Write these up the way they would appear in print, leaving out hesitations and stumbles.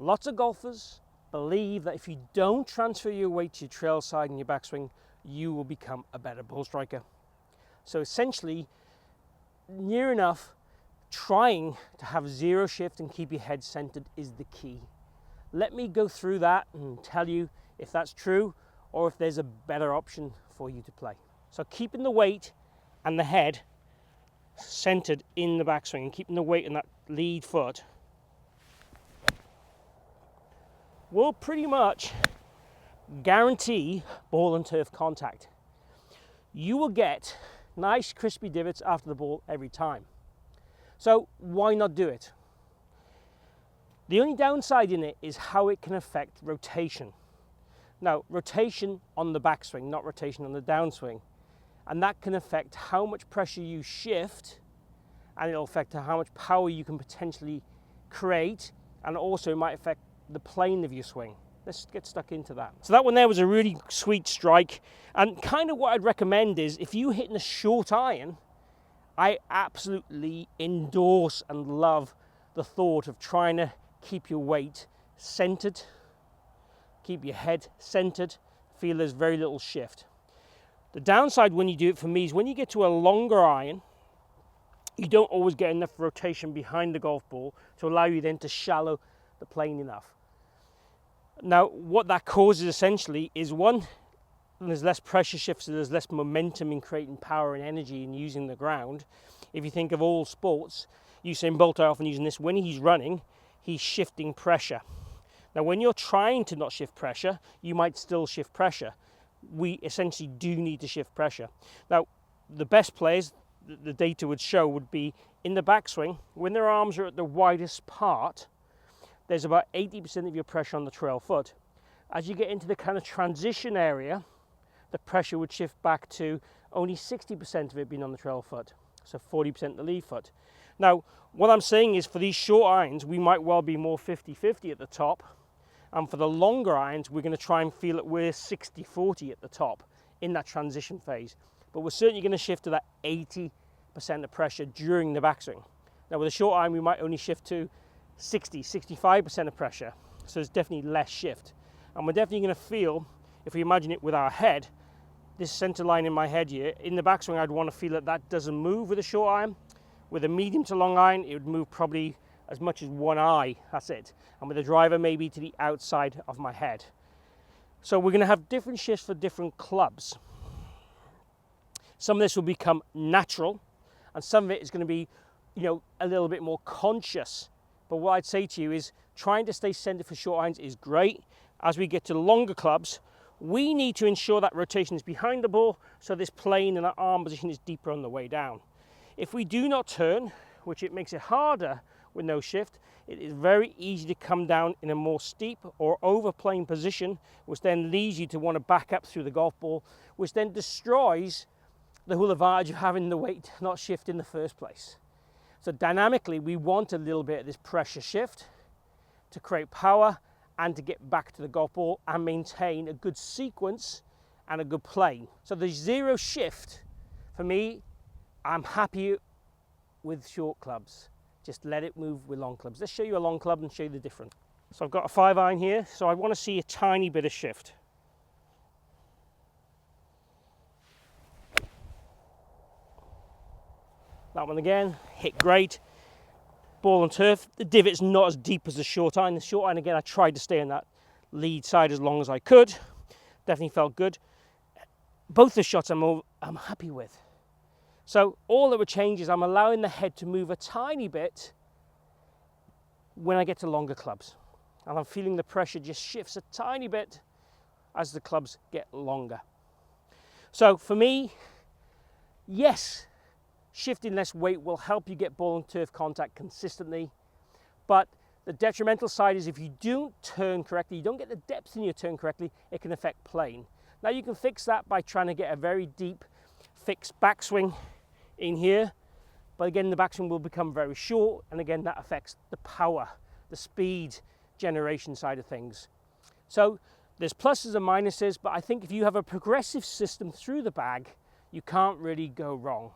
Lots of golfers believe that if you don't transfer your weight to your trail side and your backswing, you will become a better ball striker. So essentially, near enough, trying to have zero shift and keep your head centered is the key. Let me go through that and tell you if that's true or if there's a better option for you to play. So keeping the weight and the head centered in the backswing and keeping the weight in that lead foot will pretty much guarantee ball and turf contact. You will get nice crispy divots after the ball every time. So why not do it? The only downside in it is how it can affect rotation. Now, rotation on the backswing, not rotation on the downswing. And that can affect how much pressure you shift, and it'll affect how much power you can potentially create, and also it might affect the plane of your swing. Let's get stuck into that. So that one there was a really sweet strike, and kind of what I'd recommend is if you're hitting a short iron, I absolutely endorse and love the thought of trying to keep your weight centered, keep your head centered, feel there's very little shift. The downside when you do it for me is when you get to a longer iron, you don't always get enough rotation behind the golf ball to allow you then to shallow the plane enough. Now, what that causes essentially is one, there's less pressure shift, so there's less momentum in creating power and energy and using the ground. If you think of all sports, Usain Bolt, I often using this, when he's running, he's shifting pressure. Now, when you're trying to not shift pressure, you might still shift pressure. We essentially do need to shift pressure. Now, the best players, the data would show, would be in the backswing, when their arms are at the widest part, there's about 80% of your pressure on the trail foot. As you get into the kind of transition area, the pressure would shift back to only 60% of it being on the trail foot, so 40% the lead foot. Now, what I'm saying is for these short irons, we might well be more 50-50 at the top, and for the longer irons, we're going to try and feel that we're 60-40 at the top in that transition phase. But we're certainly going to shift to that 80% of pressure during the backswing. Now, with a short iron, we might only shift to 65% of pressure, so there's definitely less shift. And we're definitely going to feel, if we imagine it with our head, this center line in my head here, in the backswing I'd want to feel that that doesn't move with a short iron. With a medium to long iron, it would move probably as much as one eye, that's it. And with a driver, maybe to the outside of my head. So we're going to have different shifts for different clubs. Some of this will become natural, and some of it is going to be, a little bit more conscious. But what I'd say to you is trying to stay centered for short irons is great. As we get to longer clubs, we need to ensure that rotation is behind the ball, so this plane and that arm position is deeper on the way down. If we do not turn, which it makes it harder with no shift, it is very easy to come down in a more steep or overplane position, which then leads you to want to back up through the golf ball, which then destroys the whole advantage of having the weight not shift in the first place. So dynamically, we want a little bit of this pressure shift to create power and to get back to the golf ball and maintain a good sequence and a good plane. So the zero shift, for me, I'm happy with short clubs. Just let it move with long clubs. Let's show you a long club and show you the difference. So I've got a 5 iron here, so I want to see a tiny bit of shift. That one again, hit great. Ball and turf. The divot's not as deep as the short iron. The short iron, again, I tried to stay on that lead side as long as I could. Definitely felt good. Both the shots I'm happy with. So all that would change is I'm allowing the head to move a tiny bit when I get to longer clubs. And I'm feeling the pressure just shifts a tiny bit as the clubs get longer. So for me, yes, shifting less weight will help you get ball and turf contact consistently, but the detrimental side is if you don't turn correctly, you don't get the depth in your turn correctly, it can affect plane. Now you can fix that by trying to get a very deep fixed backswing in here, but again the backswing will become very short, and again that affects the power, the speed generation side of things. So there's pluses and minuses, but I think if you have a progressive system through the bag, you can't really go wrong.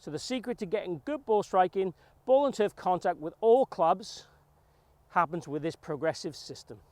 So the secret to getting good ball striking, ball and turf contact with all clubs happens with this progressive system.